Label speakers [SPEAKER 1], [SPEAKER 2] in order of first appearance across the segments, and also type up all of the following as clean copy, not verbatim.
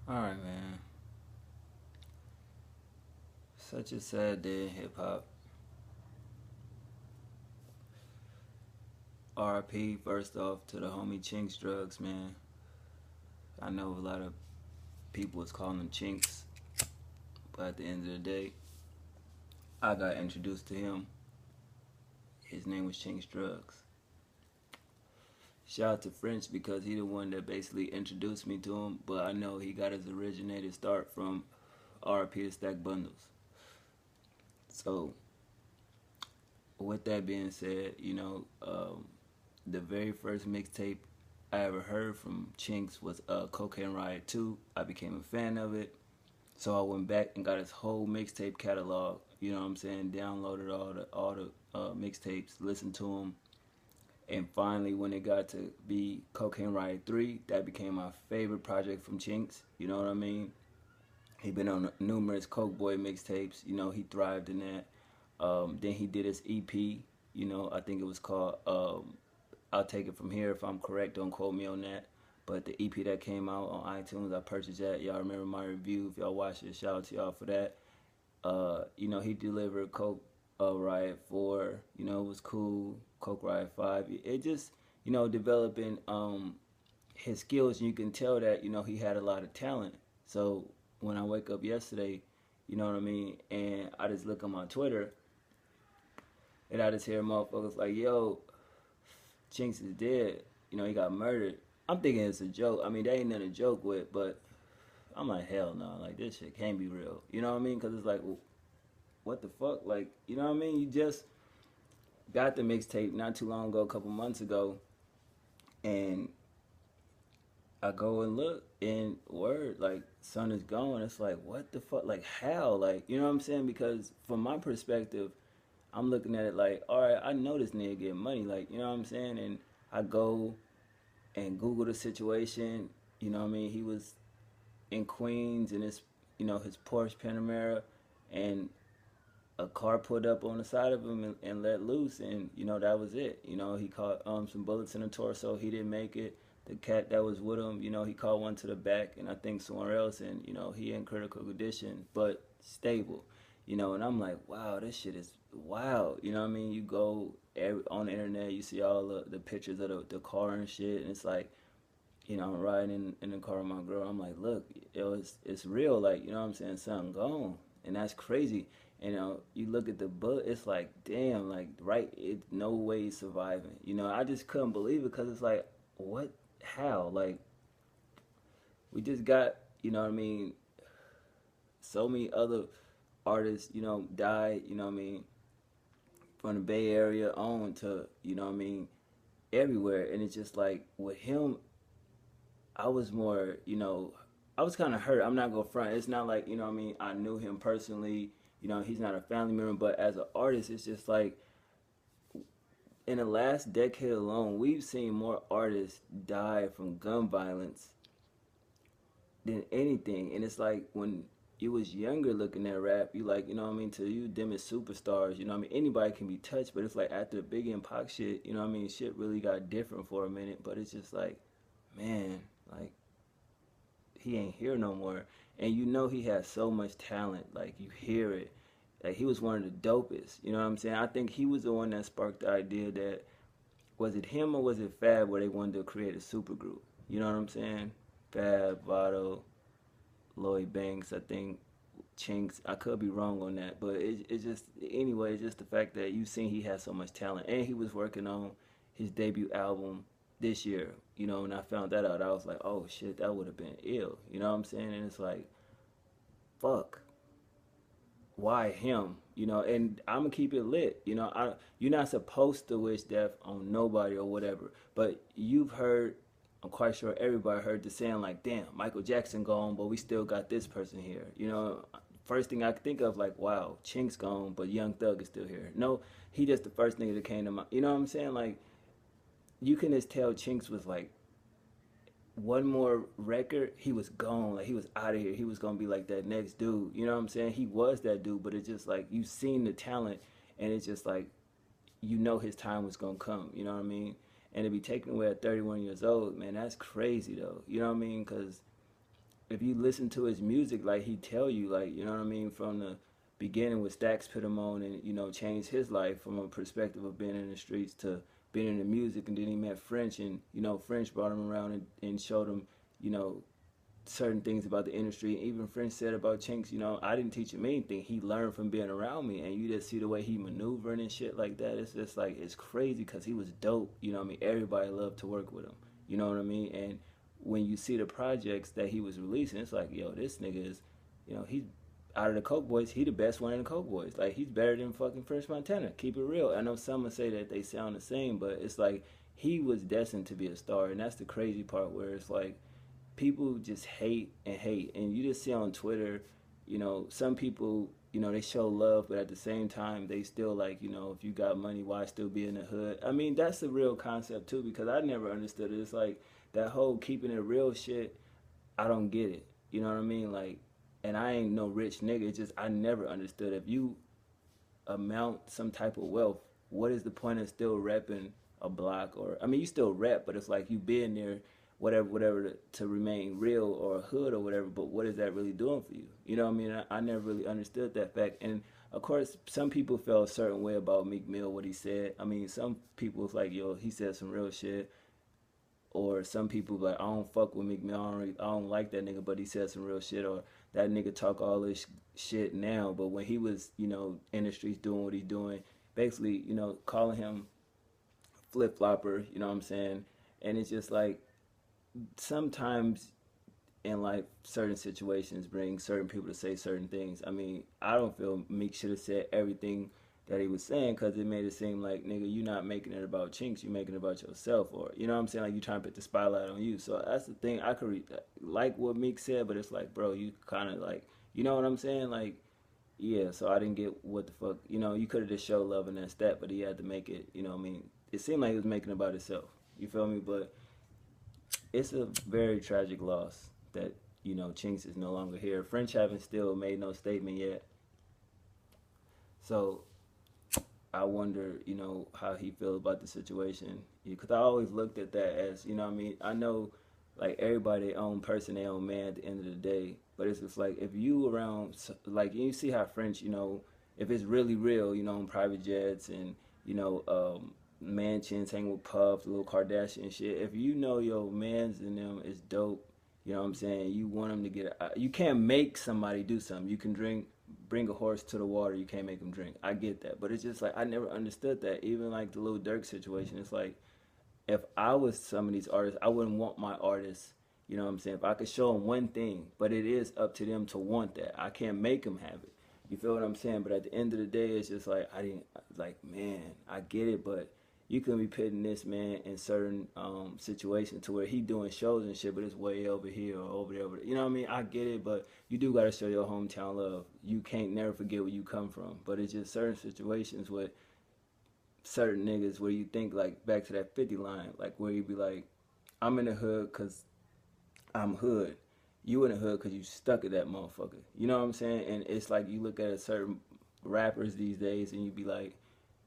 [SPEAKER 1] Alright, man. Such a sad day in hip hop. RIP, first off, to the homie Chinx Drugz, man. I know a lot of people was calling him Chinx, but at the end of the day, I got introduced to him. His name was Chinx Drugz. Shout out to French because he the one that basically introduced me to him, but I know he got his originated start from RIP to Stack Bundles. So, with that being said, the very first mixtape I ever heard from Chinx was Cocaine Riot 2. I became a fan of it. So I went back and got his whole mixtape catalog. You know what I'm saying? Downloaded all the mixtapes, listened to them, and finally, when it got to be Cocaine Riot 3, that became my favorite project from Chinx. You know what I mean? He been on numerous Coke Boy mixtapes. You know, he thrived in that. Then he did his EP. You know, I think it was called I'll Take It From Here if I'm correct. Don't quote me on that. But the EP that came out on iTunes, I purchased that. Y'all remember my review. If y'all watched it, shout out to y'all for that. He delivered Coke Riot 4. You know, it was cool. Coke Riot 5. It just, developing his skills. And you can tell that, he had a lot of talent. So when I wake up yesterday, you know what I mean? And I just look on my Twitter and I just hear motherfuckers like, yo, Chinx is dead. You know, he got murdered. I'm thinking it's a joke. I mean, they ain't nothing to joke with, but I'm like, hell no. Like, this shit can't be real. You know what I mean? Because it's like, well, what the fuck? Like, you know what I mean? You just got the mixtape not too long ago, a couple months ago, and I go and look, and word, like, son is gone. It's like, what the fuck? Like, how? Like, you know what I'm saying? Because from my perspective, I'm looking at it like, all right, I know this nigga get money, like, you know what I'm saying? And I go and Google the situation. You know what I mean? He was in Queens in his, his Porsche Panamera, and a car pulled up on the side of him and let loose, and that was it. He caught some bullets in the torso. He didn't make it. The cat that was with him, he caught one to the back, and I think somewhere else, and he in critical condition but stable. And I'm like, wow, this shit is wild. You know what I mean? You go on the internet, you see all the pictures of the car and shit, and it's like, I'm riding in the car with my girl. I'm like, look, it's real. Like, you know what I'm saying? Something gone. And that's crazy. You look at the book, it's like, damn, like, right, no way he's surviving. I just couldn't believe it because it's like, what, how? Like, we just got, you know what I mean, so many other artists, died, you know what I mean, from the Bay Area on to, everywhere. And it's just like, with him, I was more, I was kind of hurt. I'm not going to front. It's not like, I knew him personally. He's not a family member. But as an artist, it's just like, in the last decade alone, we've seen more artists die from gun violence than anything. And it's like, when you was younger looking at rap, you like, to you, them as superstars, anybody can be touched. But it's like, after the Biggie and Pac shit, shit really got different for a minute. But it's just like, man, like, he ain't here no more. And he has so much talent. Like, you hear it. Like, he was one of the dopest. You know what I'm saying? I think he was the one that sparked the idea that, was it him or was it Fab where they wanted to create a supergroup? You know what I'm saying? Fab, Votto, Lloyd Banks, I think, Chinx. I could be wrong on that. But it's just, anyway, it's just the fact that you've seen he has so much talent. And he was working on his debut album this year. When I found that out, I was like, oh shit, that would have been ill. You know what I'm saying? And it's like, fuck, why him? And I'm gonna keep it lit. You're not supposed to wish death on nobody or whatever. But you've heard, I'm quite sure everybody heard the saying like, damn, Michael Jackson gone, but we still got this person here. First thing I could think of, like, wow, Chinx gone, but Young Thug is still here. No, he just the first thing that came to mind. You know what I'm saying? Like, you can just tell Chinx was like, one more record, he was gone. Like, he was out of here. He was gonna be like that next dude. You know what I'm saying? He was that dude, but it's just like, you've seen the talent, and it's just like, his time was gonna come. You know what I mean? And to be taken away at 31 years old, man, that's crazy though. You know what I mean? Because if you listen to his music, like he tell you, like, you know what I mean, from the beginning with Stacks put him on and, you know, changed his life from a perspective of being in the streets to being in the music, and then he met French, and, you know, French brought him around and showed him, you know, certain things about the industry. Even French said about Chinx, you know, I didn't teach him anything. He learned from being around me, and you just see the way he maneuvering and shit like that. It's just like, it's crazy because he was dope. You know what I mean? Everybody loved to work with him. You know what I mean? And when you see the projects that he was releasing, it's like, yo, this nigga is, you know, he's out of the Coke Boys, he the best one in the Coke Boys. Like, he's better than fucking French Montana. Keep it real. I know some would say that they sound the same, but it's like he was destined to be a star, and that's the crazy part where it's like people just hate and hate, and you just see on Twitter, you know, some people, you know, they show love, but at the same time they still like, you know, if you got money, why still be in the hood? I mean, that's the real concept too, because I never understood it. It's like that whole keeping it real shit, I don't get it. You know what I mean? Like, and I ain't no rich nigga. It's just I never understood, if you amount some type of wealth, what is the point of still repping a block? Or, I mean, you still rep, but it's like you being there, whatever, to remain real, or a hood or whatever. But what is that really doing for you? You know what I mean? I never really understood that fact. And of course, some people felt a certain way about Meek Mill, what he said. I mean, some people was like, yo, he said some real shit. Or some people like, I don't fuck with Meek Mill. I don't like that nigga, but he said some real shit. Or that nigga talk all this shit now, but when he was, you know, in the streets doing what he's doing, basically, you know, calling him flip flopper. You know what I'm saying? And it's just like sometimes in like certain situations bring certain people to say certain things. I mean, I don't feel Meek should have said everything that he was saying, because it made it seem like, nigga, you not making it about Chinx, you making it about yourself, or, you know what I'm saying, like you trying to put the spotlight on you. So that's the thing. I could like what Meek said, but it's like, bro, you kind of like, you know what I'm saying, like, yeah. So I didn't get what the fuck, you know, you could have just showed love and that's that, but he had to make it, you know what I mean, it seemed like he was making it about himself. You feel me? But it's a very tragic loss that, you know, Chinx is no longer here. French haven't still made no statement yet. So I wonder, you know, how he feels about the situation. Because I always looked at that as, you know what I mean? I know, like, everybody their own person, their own man at the end of the day. But it's just like, if you around, like, you see how French, you know, if it's really real, you know, on private jets and, you know, mansions, hanging with Puff, little Kardashian shit. If you know your mans and them is dope, you know what I'm saying? You want them to get. You can't make somebody do something. You can bring a horse to the water. You can't make them drink. I get that, but it's just like I never understood that. Even like the Lil Durk situation, it's like if I was some of these artists, I wouldn't want my artists. You know what I'm saying? If I could show them one thing, but it is up to them to want that. I can't make them have it. You feel what I'm saying? But at the end of the day, it's just like I didn't like. Man, I get it, but you can be putting this man in certain situations to where he doing shows and shit, but it's way over here or over there. You know what I mean? I get it, but you do gotta show your hometown love. You can't never forget where you come from. But it's just certain situations with certain niggas where you think like back to that 50 line, like where you be like, I'm in the hood because I'm hood. You in the hood because you stuck at that motherfucker. You know what I'm saying? And it's like you look at a certain rappers these days and you be like,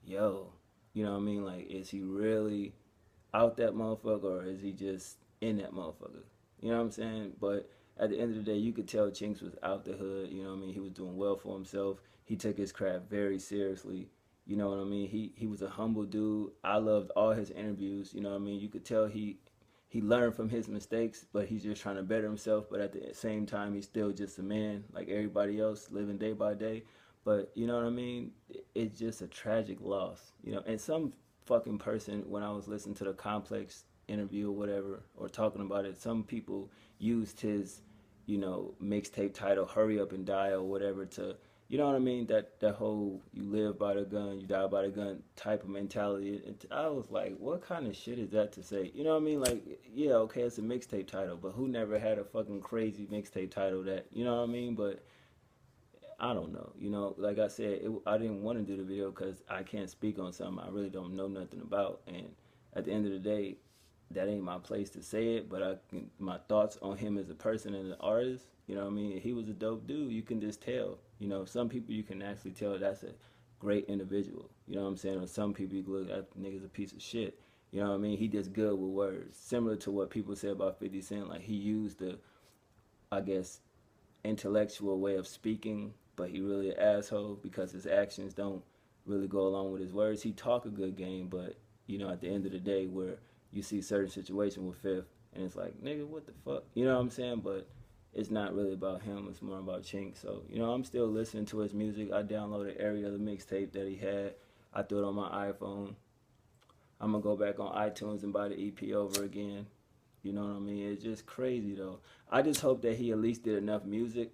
[SPEAKER 1] yo, you know what I mean? Like, is he really out that motherfucker or is he just in that motherfucker? You know what I'm saying? But at the end of the day, you could tell Chinx was out the hood. You know what I mean? He was doing well for himself. He took his craft very seriously. You know what I mean? He was a humble dude. I loved all his interviews. You know what I mean? You could tell he learned from his mistakes, but he's just trying to better himself. But at the same time, he's still just a man like everybody else, living day by day. But you know what I mean? It's just a tragic loss, you know. And some fucking person, when I was listening to the Complex interview or whatever, or talking about it, some people used his, you know, mixtape title "Hurry Up and Die" or whatever to, you know what I mean? That whole "you live by the gun, you die by the gun" type of mentality. And I was like, what kind of shit is that to say? You know what I mean? Like, yeah, okay, it's a mixtape title, but who never had a fucking crazy mixtape title that, you know what I mean? But I don't know. You know, like I said, I didn't want to do the video because I can't speak on something I really don't know nothing about. And at the end of the day, that ain't my place to say it. But my thoughts on him as a person and an artist, you know what I mean? He was a dope dude. You can just tell. You know, some people you can actually tell that's a great individual. You know what I'm saying? Or some people you can look at niggas a piece of shit. You know what I mean? He just good with words. Similar to what people say about 50 Cent. Like, he used the I guess, intellectual way of speaking, but he really an asshole because his actions don't really go along with his words. He talk a good game, but you know, at the end of the day, where you see certain situation with Fifth, and it's like, nigga, what the fuck? You know what I'm saying? But it's not really about him. It's more about Chinx. So you know, I'm still listening to his music. I downloaded every other mixtape that he had. I threw it on my iPhone. I'm gonna go back on iTunes and buy the EP over again. You know what I mean? It's just crazy though. I just hope that he at least did enough music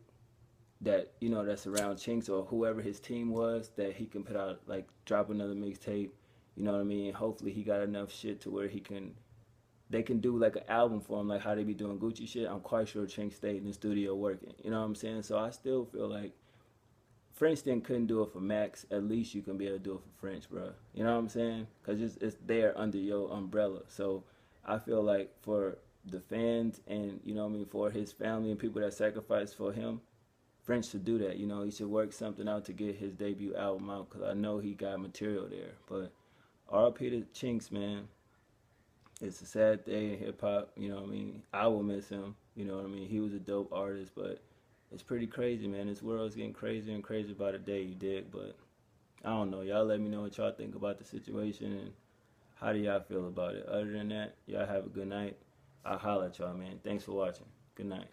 [SPEAKER 1] that, you know, that's around Chinx or whoever his team was, that he can put out, like, drop another mixtape. You know what I mean? Hopefully he got enough shit to where they can do like an album for him, like how they be doing Gucci shit. I'm quite sure Chinx stayed in the studio working. You know what I'm saying? So I still feel like French then couldn't do it for Max. At least you can be able to do it for French, bro. You know what I'm saying? Because it's there under your umbrella. So I feel like for the fans and, you know what I mean, for his family and people that sacrificed for him, French should do that. You know, he should work something out to get his debut album out because I know he got material there. But RP to Chinx, man. It's a sad day in hip hop. You know what I mean? I will miss him. You know what I mean? He was a dope artist, but it's pretty crazy, man. This world's getting crazier and crazier by the day, you dig? But I don't know. Y'all let me know what y'all think about the situation and how do y'all feel about it. Other than that, y'all have a good night. I'll holler at y'all, man. Thanks for watching. Good night.